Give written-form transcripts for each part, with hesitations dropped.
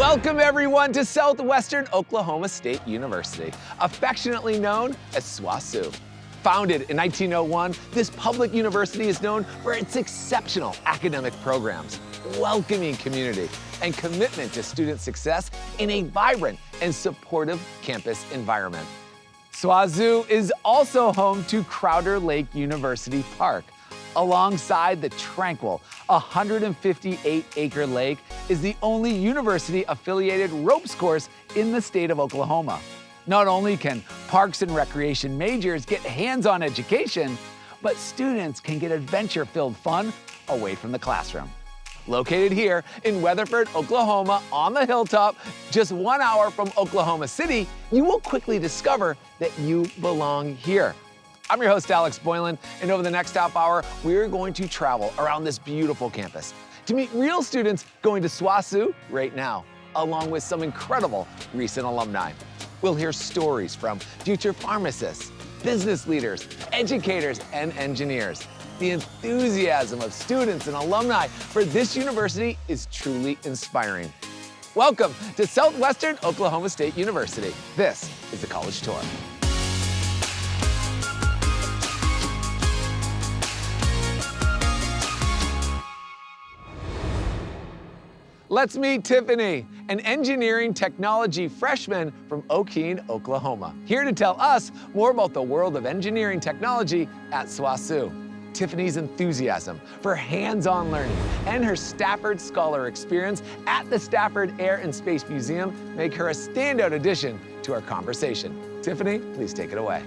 Welcome everyone to Southwestern Oklahoma State University, affectionately known as SWOSU. Founded in 1901, this public university is known for its exceptional academic programs, welcoming community, and commitment to student success in a vibrant and supportive campus environment. SWOSU is also home to Crowder Lake University Park. Alongside the tranquil 158-acre lake is the only university-affiliated ropes course in the state of Oklahoma. Not only can parks and recreation majors get hands-on education, but students can get adventure-filled fun away from the classroom. Located here in Weatherford, Oklahoma, on the hilltop, just 1 hour from Oklahoma City, you will quickly discover that you belong here. I'm your host, Alex Boylan, and over the next half hour, we're going to travel around this beautiful campus to meet real students going to SWOSU right now, along with some incredible recent alumni. We'll hear stories from future pharmacists, business leaders, educators, and engineers. The enthusiasm of students and alumni for this university is truly inspiring. Welcome to Southwestern Oklahoma State University. This is the College Tour. Let's meet Tiffany, an engineering technology freshman from Yukon, Oklahoma, here to tell us more about the world of engineering technology at SWOSU. Tiffany's enthusiasm for hands-on learning and her Stafford Scholar experience at the Stafford Air and Space Museum make her a standout addition to our conversation. Tiffany, please take it away.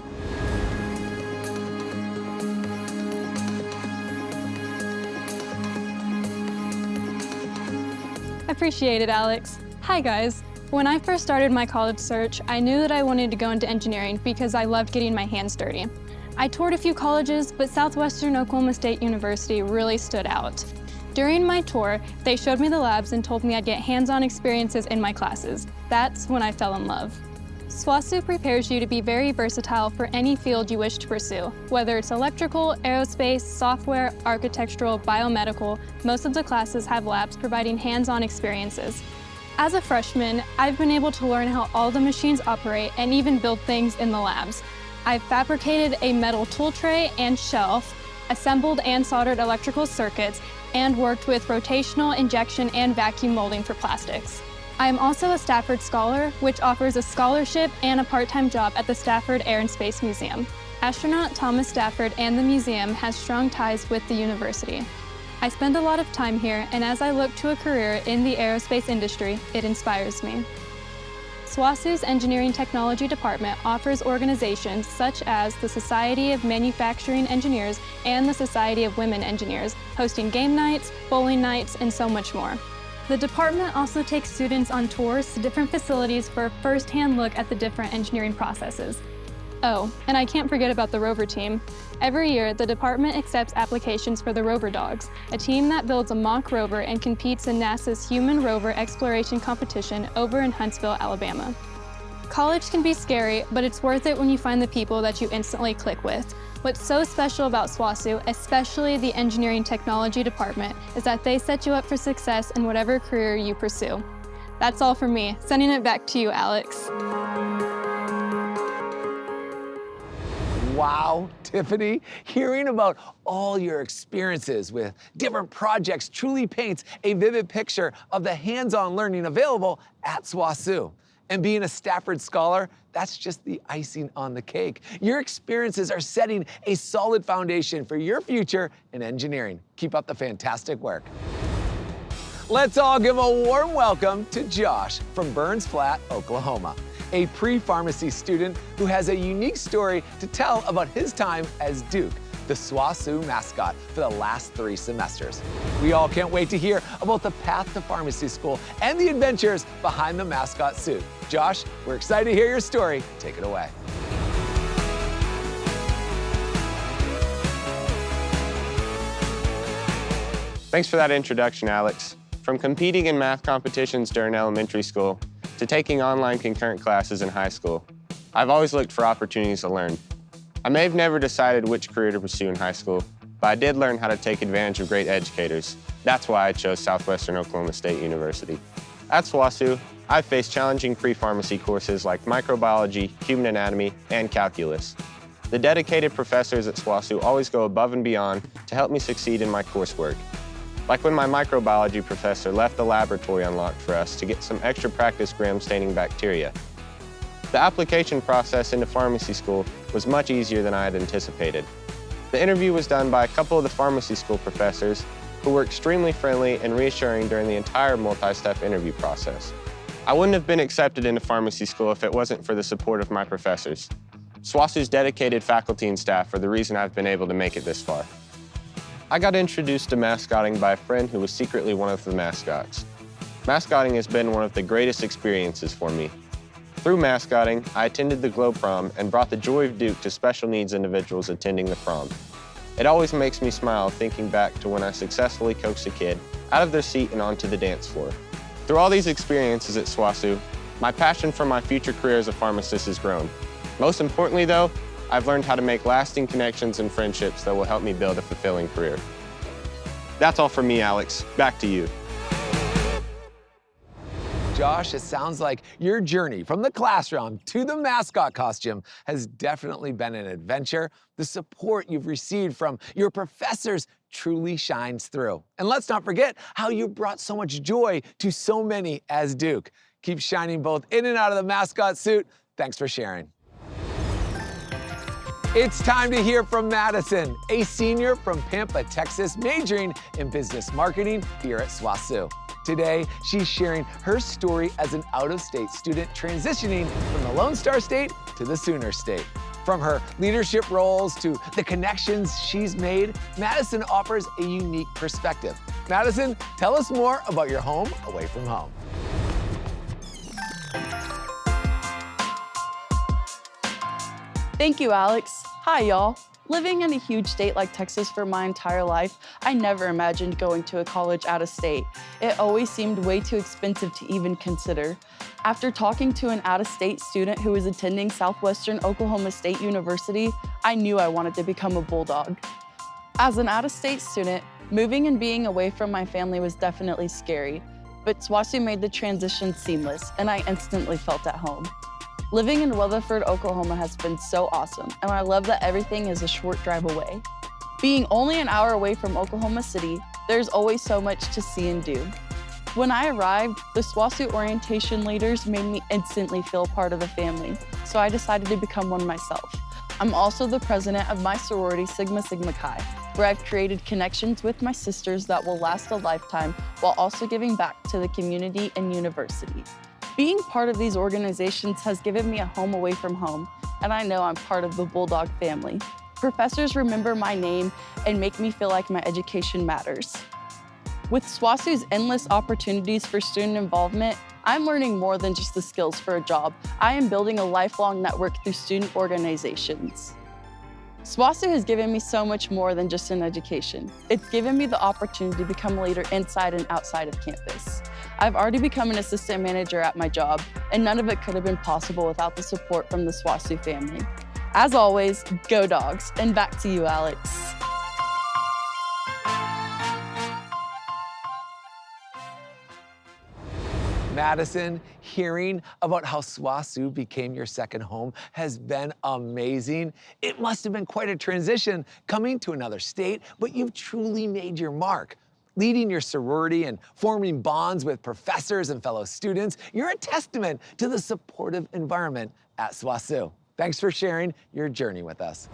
Appreciate it, Alex. Hi, guys. When I first started my college search, I knew that I wanted to go into engineering because I loved getting my hands dirty. I toured a few colleges, but Southwestern Oklahoma State University really stood out. During my tour, they showed me the labs and told me I'd get hands-on experiences in my classes. That's when I fell in love. SWOSU prepares you to be very versatile for any field you wish to pursue. Whether it's electrical, aerospace, software, architectural, biomedical, most of the classes have labs providing hands-on experiences. As a freshman, I've been able to learn how all the machines operate and even build things in the labs. I've fabricated a metal tool tray and shelf, assembled and soldered electrical circuits, and worked with rotational injection and vacuum molding for plastics. I am also a Stafford Scholar, which offers a scholarship and a part-time job at the Stafford Air and Space Museum. Astronaut Thomas Stafford and the museum has strong ties with the university. I spend a lot of time here, and as I look to a career in the aerospace industry, it inspires me. SWOSU's Engineering Technology Department offers organizations such as the Society of Manufacturing Engineers and the Society of Women Engineers, hosting game nights, bowling nights, and so much more. The department also takes students on tours to different facilities for a first-hand look at the different engineering processes. Oh, and I can't forget about the rover team. Every year, the department accepts applications for the Rover Dogs, a team that builds a mock rover and competes in NASA's Human Rover Exploration Competition over in Huntsville, Alabama. College can be scary, but it's worth it when you find the people that you instantly click with. What's so special about SWOSU, especially the Engineering Technology Department, is that they set you up for success in whatever career you pursue. That's all from me. Sending it back to you, Alex. Wow, Tiffany, hearing about all your experiences with different projects truly paints a vivid picture of the hands-on learning available at SWOSU. And being a Stafford Scholar, that's just the icing on the cake. Your experiences are setting a solid foundation for your future in engineering. Keep up the fantastic work. Let's all give a warm welcome to Josh from Burns Flat, Oklahoma, a pre-pharmacy student who has a unique story to tell about his time as Duke, the SWOSU mascot for the last 3 semesters. We all can't wait to hear about the path to pharmacy school and the adventures behind the mascot suit. Josh, we're excited to hear your story. Take it away. Thanks for that introduction, Alex. From competing in math competitions during elementary school to taking online concurrent classes in high school, I've always looked for opportunities to learn. I may have never decided which career to pursue in high school, but I did learn how to take advantage of great educators. That's why I chose Southwestern Oklahoma State University. At SWOSU, I've faced challenging pre-pharmacy courses like microbiology, human anatomy, and calculus. The dedicated professors at SWOSU always go above and beyond to help me succeed in my coursework. Like when my microbiology professor left the laboratory unlocked for us to get some extra practice gram-staining bacteria. The application process into pharmacy school was much easier than I had anticipated. The interview was done by a couple of the pharmacy school professors who were extremely friendly and reassuring during the entire multi-step interview process. I wouldn't have been accepted into pharmacy school if it wasn't for the support of my professors. SWOSU's dedicated faculty and staff are the reason I've been able to make it this far. I got introduced to mascotting by a friend who was secretly one of the mascots. Mascotting has been one of the greatest experiences for me. Through mascotting, I attended the Globe Prom and brought the joy of Duke to special needs individuals attending the prom. It always makes me smile thinking back to when I successfully coaxed a kid out of their seat and onto the dance floor. Through all these experiences at SWOSU, my passion for my future career as a pharmacist has grown. Most importantly though, I've learned how to make lasting connections and friendships that will help me build a fulfilling career. That's all from me, Alex. Back to you. Josh, it sounds like your journey from the classroom to the mascot costume has definitely been an adventure. The support you've received from your professors truly shines through. And let's not forget how you brought so much joy to so many as Duke. Keep shining both in and out of the mascot suit. Thanks for sharing. It's time to hear from Madison, a senior from Pampa, Texas, majoring in business marketing here at SWOSU. Today, she's sharing her story as an out-of-state student transitioning from the Lone Star State to the Sooner State. From her leadership roles to the connections she's made, Madison offers a unique perspective. Madison, tell us more about your home away from home. Thank you, Alex. Hi, y'all. Living in a huge state like Texas for my entire life, I never imagined going to a college out of state. It always seemed way too expensive to even consider. After talking to an out-of-state student who was attending Southwestern Oklahoma State University, I knew I wanted to become a Bulldog. As an out-of-state student, moving and being away from my family was definitely scary, but SWOSU made the transition seamless, and I instantly felt at home. Living in Weatherford, Oklahoma has been so awesome, and I love that everything is a short drive away. Being only an hour away from Oklahoma City, there's always so much to see and do. When I arrived, the SWOSU orientation leaders made me instantly feel part of the family, so I decided to become one myself. I'm also the president of my sorority, Sigma Sigma Chi, where I've created connections with my sisters that will last a lifetime while also giving back to the community and university. Being part of these organizations has given me a home away from home, and I know I'm part of the Bulldog family. Professors remember my name and make me feel like my education matters. With SWOSU's endless opportunities for student involvement, I'm learning more than just the skills for a job. I am building a lifelong network through student organizations. SWOSU has given me so much more than just an education. It's given me the opportunity to become a leader inside and outside of campus. I've already become an assistant manager at my job, and none of it could have been possible without the support from the SWOSU family. As always, go Dogs, and back to you, Alex. Madison, hearing about how SWOSU became your second home has been amazing. It must have been quite a transition coming to another state, but you've truly made your mark. Leading your sorority and forming bonds with professors and fellow students, you're a testament to the supportive environment at SWOSU. Thanks for sharing your journey with us.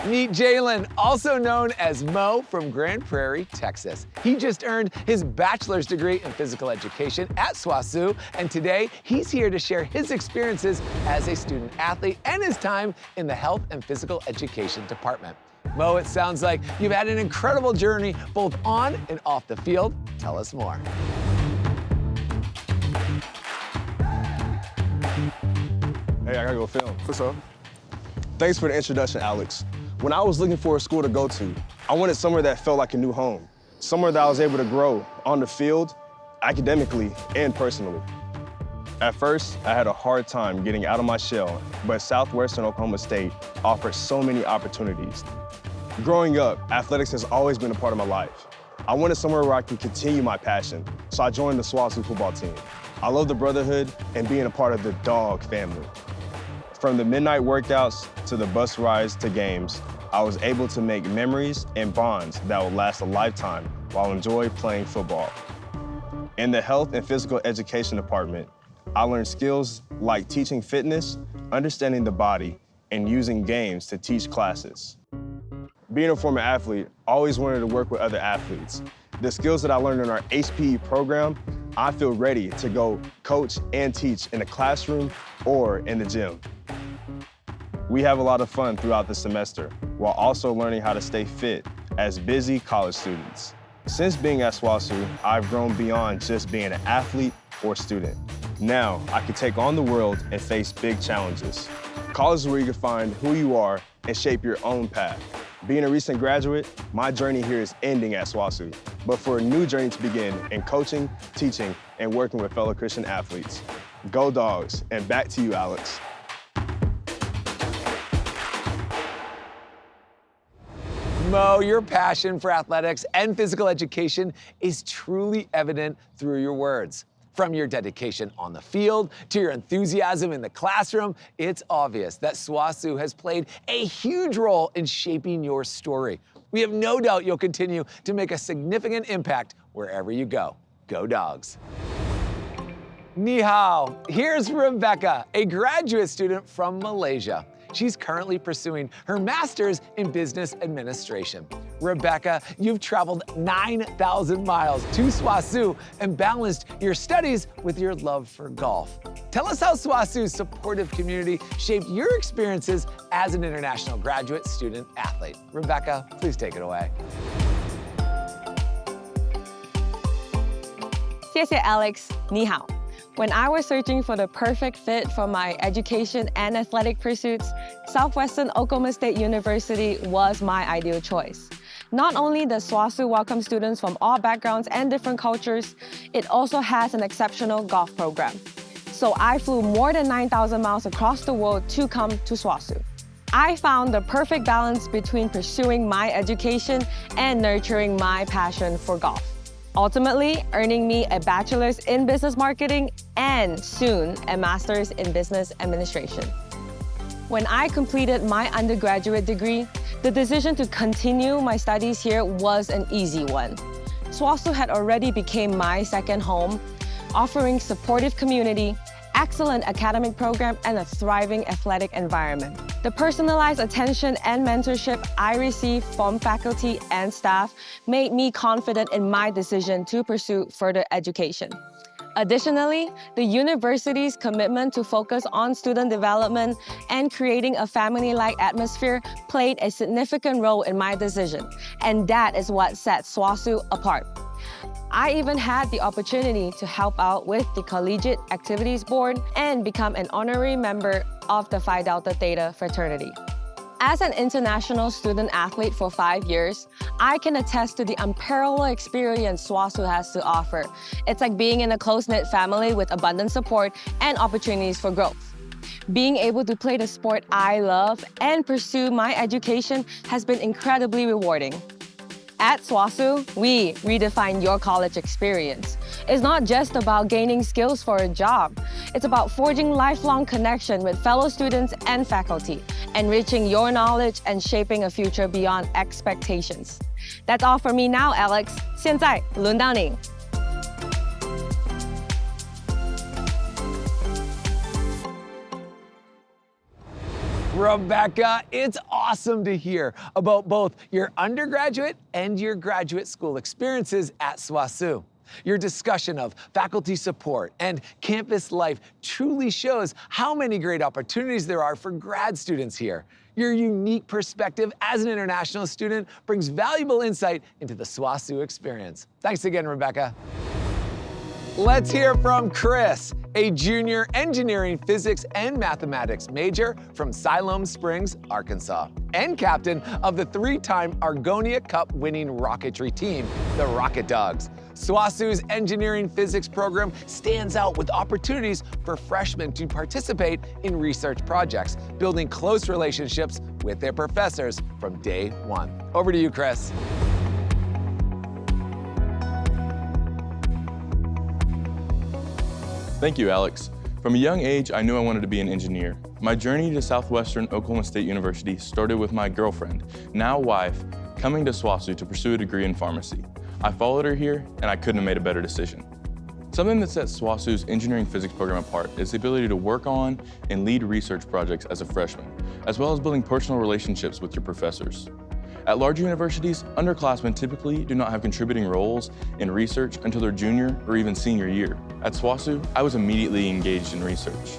Meet Jalen, also known as Mo from Grand Prairie, Texas. He just earned his bachelor's degree in physical education at SWOSU, and today he's here to share his experiences as a student athlete and his time in the health and physical education department. Mo, it sounds like you've had an incredible journey both on and off the field. Tell us more. Hey, I gotta go film. What's up? Thanks for the introduction, Alex. When I was looking for a school to go to, I wanted somewhere that felt like a new home, somewhere that I was able to grow on the field, academically, and personally. At first, I had a hard time getting out of my shell, but Southwestern Oklahoma State offers so many opportunities. Growing up, athletics has always been a part of my life. I wanted somewhere where I could continue my passion, so I joined the SWOSU football team. I love the brotherhood and being a part of the dog family. From the midnight workouts to the bus rides to games, I was able to make memories and bonds that will last a lifetime while enjoying playing football. In the health and physical education department, I learned skills like teaching fitness, understanding the body, and using games to teach classes. Being a former athlete, I always wanted to work with other athletes. The skills that I learned in our HPE program, I feel ready to go coach and teach in the classroom or in the gym. We have a lot of fun throughout the semester, while also learning how to stay fit as busy college students. Since being at SWOSU, I've grown beyond just being an athlete or student. Now, I can take on the world and face big challenges. College is where you can find who you are and shape your own path. Being a recent graduate, my journey here is ending at SWOSU, but for a new journey to begin in coaching, teaching, and working with fellow Christian athletes. Go Dogs, and back to you, Alex. Mo, your passion for athletics and physical education is truly evident through your words. From your dedication on the field to your enthusiasm in the classroom, it's obvious that SWOSU has played a huge role in shaping your story. We have no doubt you'll continue to make a significant impact wherever you go. Go Dogs. Ni hao. Here's Rebecca, a graduate student from Malaysia. She's currently pursuing her master's in business administration. Rebecca, you've traveled 9,000 miles to SWOSU and balanced your studies with your love for golf. Tell us how SWOSU's supportive community shaped your experiences as an international graduate student athlete. Rebecca, please take it away. 谢谢 Alex， 你好。When I was searching for the perfect fit for my education and athletic pursuits, Southwestern Oklahoma State University was my ideal choice. Not only does SWOSU welcome students from all backgrounds and different cultures, it also has an exceptional golf program. So I flew more than 9,000 miles across the world to come to SWOSU. I found the perfect balance between pursuing my education and nurturing my passion for golf, ultimately earning me a bachelor's in business marketing and soon a master's in business administration. When I completed my undergraduate degree, the decision to continue my studies here was an easy one. SWOSU had already become my second home, offering supportive community, excellent academic program, and a thriving athletic environment. The personalized attention and mentorship I received from faculty and staff made me confident in my decision to pursue further education. Additionally, the university's commitment to focus on student development and creating a family-like atmosphere played a significant role in my decision, and that is what sets SWOSU apart. I even had the opportunity to help out with the Collegiate Activities Board and become an honorary member of the Phi Delta Theta fraternity. As an international student athlete for 5 years, I can attest to the unparalleled experience SWOSU has to offer. It's like being in a close-knit family with abundant support and opportunities for growth. Being able to play the sport I love and pursue my education has been incredibly rewarding. At SWOSU, we redefine your college experience. It's not just about gaining skills for a job. It's about forging lifelong connection with fellow students and faculty, enriching your knowledge and shaping a future beyond expectations. That's all for me now, Alex. 现在轮到你。Rebecca, it's awesome to hear about both your undergraduate and your graduate school experiences at SWOSU. Your discussion of faculty support and campus life truly shows how many great opportunities there are for grad students here. Your unique perspective as an international student brings valuable insight into the SWOSU experience. Thanks again, Rebecca. Let's hear from Chris, a junior engineering, physics, and mathematics major from Siloam Springs, Arkansas, and captain of the 3-time Argonia Cup winning rocketry team, the Rocket Dogs. SWOSU's engineering physics program stands out with opportunities for freshmen to participate in research projects, building close relationships with their professors from day one. Over to you, Chris. Thank you, Alex. From a young age, I knew I wanted to be an engineer. My journey to Southwestern Oklahoma State University started with my girlfriend, now wife, coming to SWOSU to pursue a degree in pharmacy. I followed her here, and I couldn't have made a better decision. Something that sets SWOSU's engineering physics program apart is the ability to work on and lead research projects as a freshman, as well as building personal relationships with your professors. At large universities, underclassmen typically do not have contributing roles in research until their junior or even senior year. At SWOSU, I was immediately engaged in research.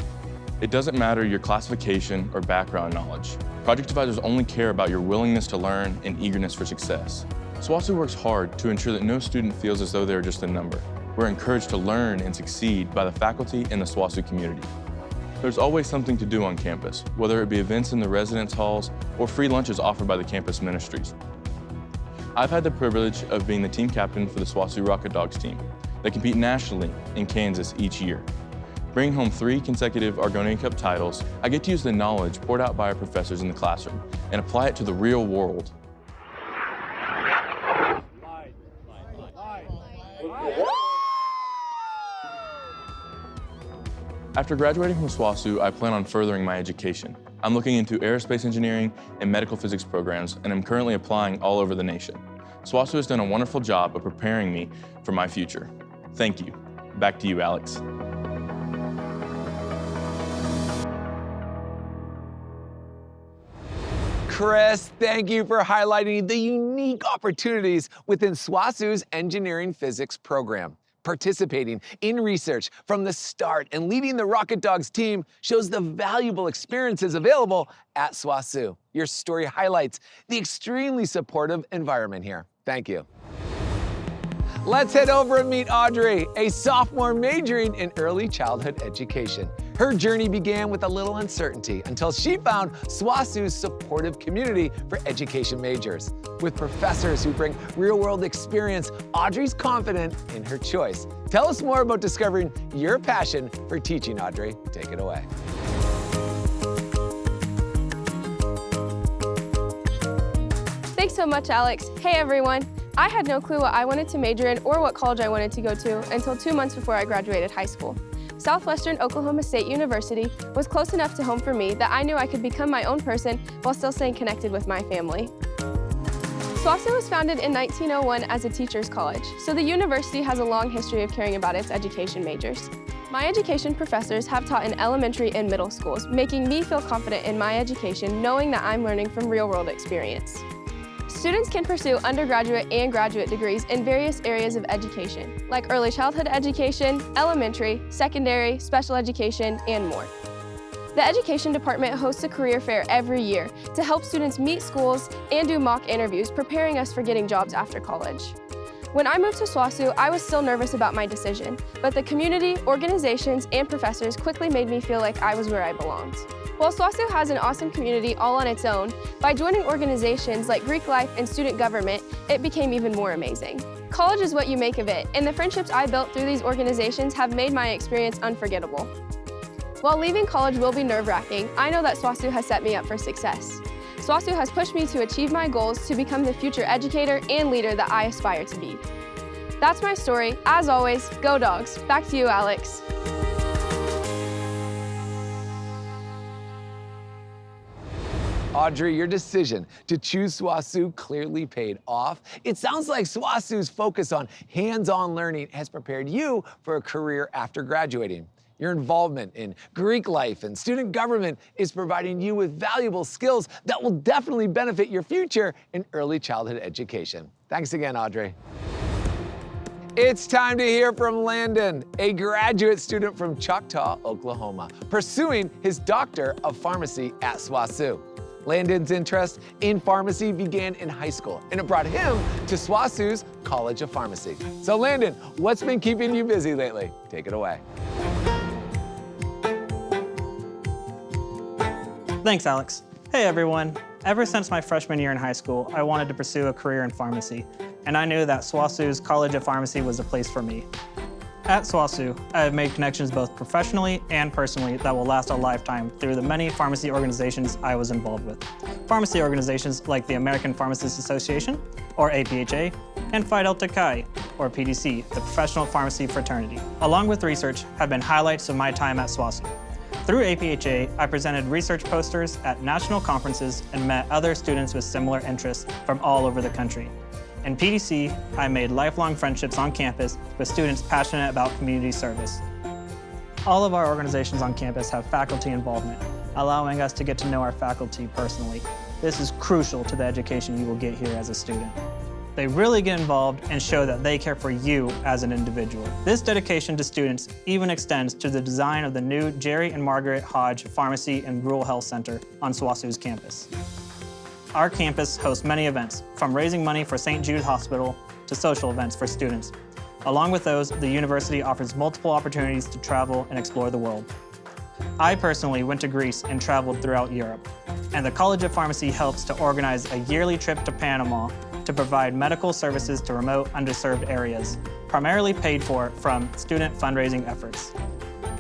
It doesn't matter your classification or background knowledge. Project advisors only care about your willingness to learn and eagerness for success. SWOSU works hard to ensure that no student feels as though they are just a number. We're encouraged to learn and succeed by the faculty and the SWOSU community. There's always something to do on campus, whether it be events in the residence halls or free lunches offered by the campus ministries. I've had the privilege of being the team captain for the SWOSU Rocket Dogs team. They compete nationally in Kansas each year. Bringing home 3 consecutive Argonian Cup titles, I get to use the knowledge poured out by our professors in the classroom and apply it to the real world. After graduating from SWOSU, I plan on furthering my education. I'm looking into aerospace engineering and medical physics programs, and I'm currently applying all over the nation. SWOSU has done a wonderful job of preparing me for my future. Thank you. Back to you, Alex. Chris, thank you for highlighting the unique opportunities within SWOSU's engineering physics program. Participating in research from the start and leading the Rocket Dogs team shows the valuable experiences available at SWOSU. Your story highlights the extremely supportive environment here. Thank you. Let's head over and meet Audrey, a sophomore majoring in early childhood education. Her journey began with a little uncertainty until she found SWOSU's supportive community for education majors. With professors who bring real-world experience, Audrey's confident in her choice. Tell us more about discovering your passion for teaching, Audrey. Take it away. Thanks so much, Alex. Hey, everyone. I had no clue what I wanted to major in or what college I wanted to go to until 2 months before I graduated high school. Southwestern Oklahoma State University was close enough to home for me that I knew I could become my own person while still staying connected with my family. SWOSU was founded in 1901 as a teacher's college, so the university has a long history of caring about its education majors. My education professors have taught in elementary and middle schools, making me feel confident in my education knowing that I'm learning from real-world experience. Students can pursue undergraduate and graduate degrees in various areas of education, like early childhood education, elementary, secondary, special education, and more. The Education Department hosts a career fair every year to help students meet schools and do mock interviews, preparing us for getting jobs after college. When I moved to SWOSU, I was still nervous about my decision, but the community, organizations, and professors quickly made me feel like I was where I belonged. While SWOSU has an awesome community all on its own, by joining organizations like Greek Life and Student Government, it became even more amazing. College is what you make of it, and the friendships I built through these organizations have made my experience unforgettable. While leaving college will be nerve-wracking, I know that SWOSU has set me up for success. SWOSU has pushed me to achieve my goals to become the future educator and leader that I aspire to be. That's my story. As always, go Dogs. Back to you, Alex. Audrey, your decision to choose SWOSU clearly paid off. It sounds like SWOSU's focus on hands-on learning has prepared you for a career after graduating. Your involvement in Greek life and student government is providing you with valuable skills that will definitely benefit your future in early childhood education. Thanks again, Audrey. It's time to hear from Landon, a graduate student from Choctaw, Oklahoma, pursuing his Doctor of Pharmacy at SWOSU. Landon's interest in pharmacy began in high school, and it brought him to SWOSU's College of Pharmacy. So Landon, what's been keeping you busy lately? Take it away. Thanks, Alex. Hey, everyone. Ever since my freshman year in high school, I wanted to pursue a career in pharmacy, and I knew that SWOSU's College of Pharmacy was a place for me. At SWOSU, I have made connections both professionally and personally that will last a lifetime through the many pharmacy organizations I was involved with. Pharmacy organizations like the American Pharmacists Association, or APHA, and Phi Delta Chi, or PDC, the Professional Pharmacy Fraternity, along with research, have been highlights of my time at SWOSU. Through APHA, I presented research posters at national conferences and met other students with similar interests from all over the country. In PDC, I made lifelong friendships on campus with students passionate about community service. All of our organizations on campus have faculty involvement, allowing us to get to know our faculty personally. This is crucial to the education you will get here as a student. They really get involved and show that they care for you as an individual. This dedication to students even extends to the design of the new Jerry and Margaret Hodge Pharmacy and Rural Health Center on SWOSU's campus. Our campus hosts many events, from raising money for St. Jude Hospital to social events for students. Along with those, the university offers multiple opportunities to travel and explore the world. I personally went to Greece and traveled throughout Europe, and the College of Pharmacy helps to organize a yearly trip to Panama to provide medical services to remote, underserved areas, primarily paid for from student fundraising efforts.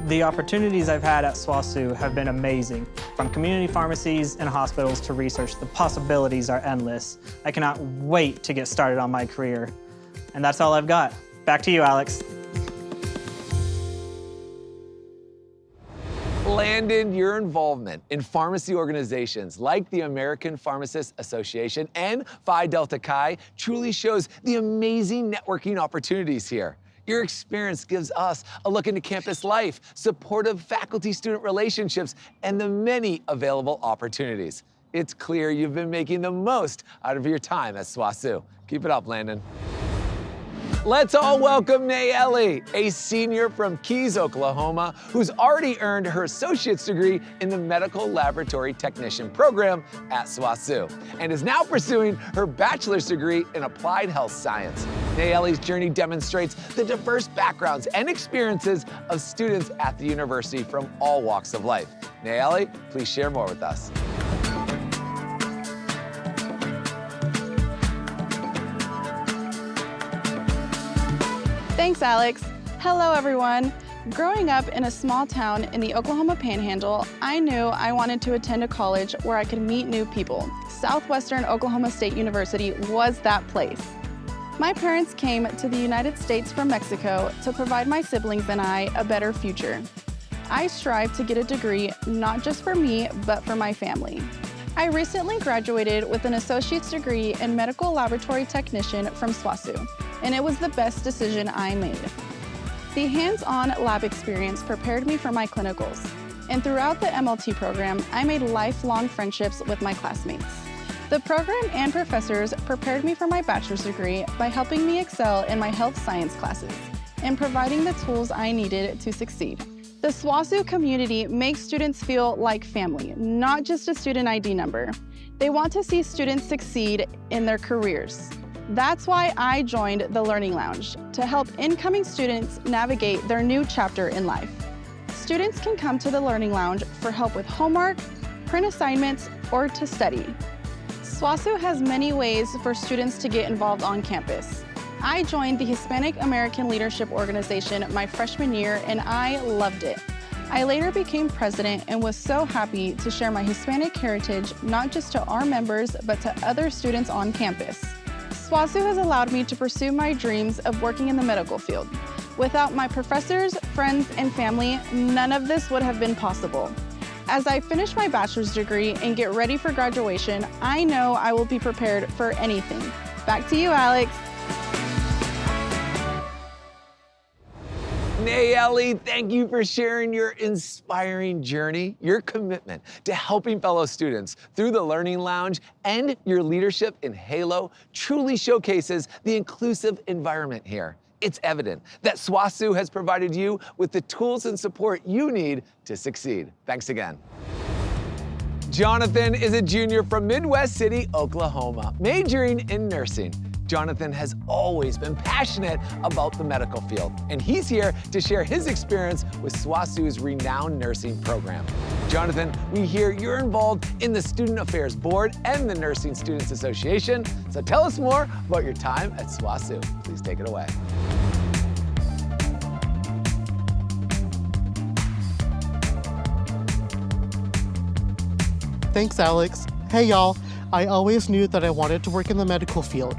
The opportunities I've had at SWOSU have been amazing. From community pharmacies and hospitals to research, the possibilities are endless. I cannot wait to get started on my career. And that's all I've got. Back to you, Alex. Landon, your involvement in pharmacy organizations like the American Pharmacists Association and Phi Delta Chi truly shows the amazing networking opportunities here. Your experience gives us a look into campus life, supportive faculty-student relationships, and the many available opportunities. It's clear you've been making the most out of your time at SWOSU. Keep it up, Landon. Let's all welcome Nayeli, a senior from Keys, Oklahoma, who's already earned her associate's degree in the Medical Laboratory Technician program at SWOSU, and is now pursuing her bachelor's degree in Applied Health Science. Nayeli's journey demonstrates the diverse backgrounds and experiences of students at the university from all walks of life. Nayeli, please share more with us. Thanks, Alex. Hello, everyone. Growing up in a small town in the Oklahoma Panhandle, I knew I wanted to attend a college where I could meet new people. Southwestern Oklahoma State University was that place. My parents came to the United States from Mexico to provide my siblings and I a better future. I strive to get a degree not just for me, but for my family. I recently graduated with an associate's degree in Medical Laboratory Technician from SWOSU, and it was the best decision I made. The hands-on lab experience prepared me for my clinicals, and throughout the MLT program, I made lifelong friendships with my classmates. The program and professors prepared me for my bachelor's degree by helping me excel in my health science classes and providing the tools I needed to succeed. The SWOSU community makes students feel like family, not just a student ID number. They want to see students succeed in their careers. That's why I joined the Learning Lounge, to help incoming students navigate their new chapter in life. Students can come to the Learning Lounge for help with homework, print assignments, or to study. SWOSU has many ways for students to get involved on campus. I joined the Hispanic American Leadership Organization my freshman year, and I loved it. I later became president and was so happy to share my Hispanic heritage not just to our members, but to other students on campus. SWOSU has allowed me to pursue my dreams of working in the medical field. Without my professors, friends, and family, none of this would have been possible. As I finish my bachelor's degree and get ready for graduation, I know I will be prepared for anything. Back to you, Alex. Nayeli, thank you for sharing your inspiring journey, your commitment to helping fellow students through the Learning Lounge, and your leadership in Halo truly showcases the inclusive environment here. It's evident that SWOSU has provided you with the tools and support you need to succeed. Thanks again. Jonathan is a junior from Midwest City, Oklahoma, majoring in nursing. Jonathan has always been passionate about the medical field, and he's here to share his experience with SWOSU's renowned nursing program. Jonathan, we hear you're involved in the Student Affairs Board and the Nursing Students Association, so tell us more about your time at SWOSU. Please take it away. Thanks, Alex. Hey, y'all. I always knew that I wanted to work in the medical field.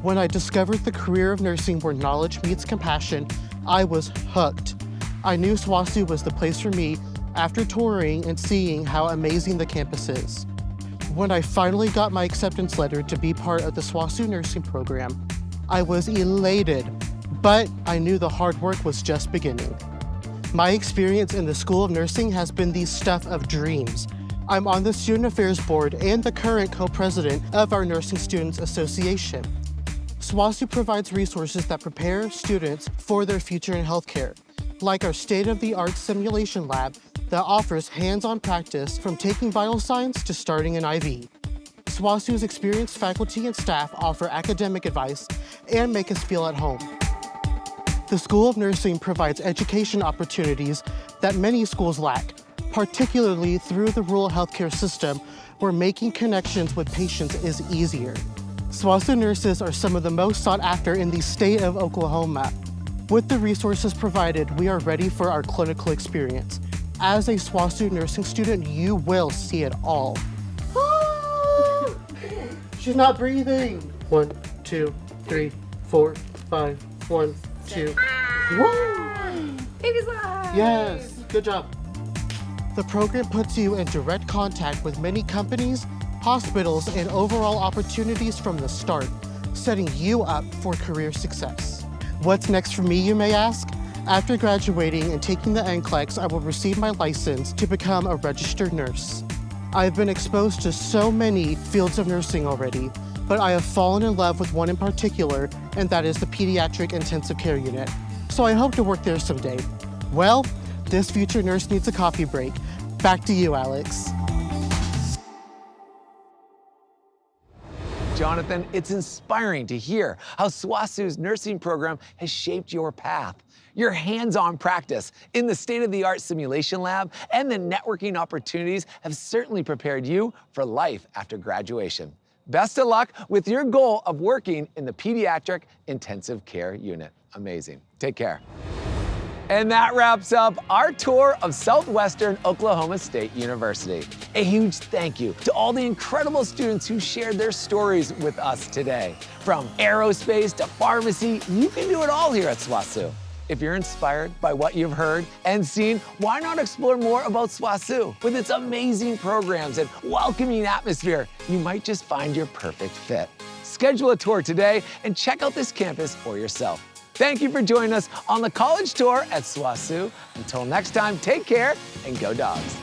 When I discovered the career of nursing where knowledge meets compassion, I was hooked. I knew SWOSU was the place for me after touring and seeing how amazing the campus is. When I finally got my acceptance letter to be part of the SWOSU nursing program, I was elated, but I knew the hard work was just beginning. My experience in the School of Nursing has been the stuff of dreams. I'm on the Student Affairs Board and the current co-president of our Nursing Students Association. SWOSU provides resources that prepare students for their future in healthcare, like our state-of-the-art simulation lab that offers hands-on practice from taking vital signs to starting an IV. SWOSU's experienced faculty and staff offer academic advice and make us feel at home. The School of Nursing provides education opportunities that many schools lack, particularly through the rural healthcare system where making connections with patients is easier. SWOSU nurses are some of the most sought after in the state of Oklahoma. With the resources provided, we are ready for our clinical experience. As a SWOSU nursing student, you will see it all. She's not breathing. 1, 2, 3, 4, 5, 1, 2. Woo! Baby's alive! Yes, good job. The program puts you in direct contact with many companies, hospitals, and overall opportunities from the start, setting you up for career success. What's next for me, you may ask? After graduating and taking the NCLEX, I will receive my license to become a registered nurse. I've been exposed to so many fields of nursing already, but I have fallen in love with one in particular, and that is the pediatric intensive care unit. So I hope to work there someday. Well, this future nurse needs a coffee break. Back to you, Alex. Jonathan, it's inspiring to hear how SWOSU's nursing program has shaped your path. Your hands-on practice in the state-of-the-art simulation lab and the networking opportunities have certainly prepared you for life after graduation. Best of luck with your goal of working in the pediatric intensive care unit. Amazing. Take care. And that wraps up our tour of Southwestern Oklahoma State University. A huge thank you to all the incredible students who shared their stories with us today. From aerospace to pharmacy, you can do it all here at SWOSU. If you're inspired by what you've heard and seen, why not explore more about SWOSU? With its amazing programs and welcoming atmosphere, you might just find your perfect fit. Schedule a tour today and check out this campus for yourself. Thank you for joining us on the college tour at SWOSU. Until next time, take care and go Dogs.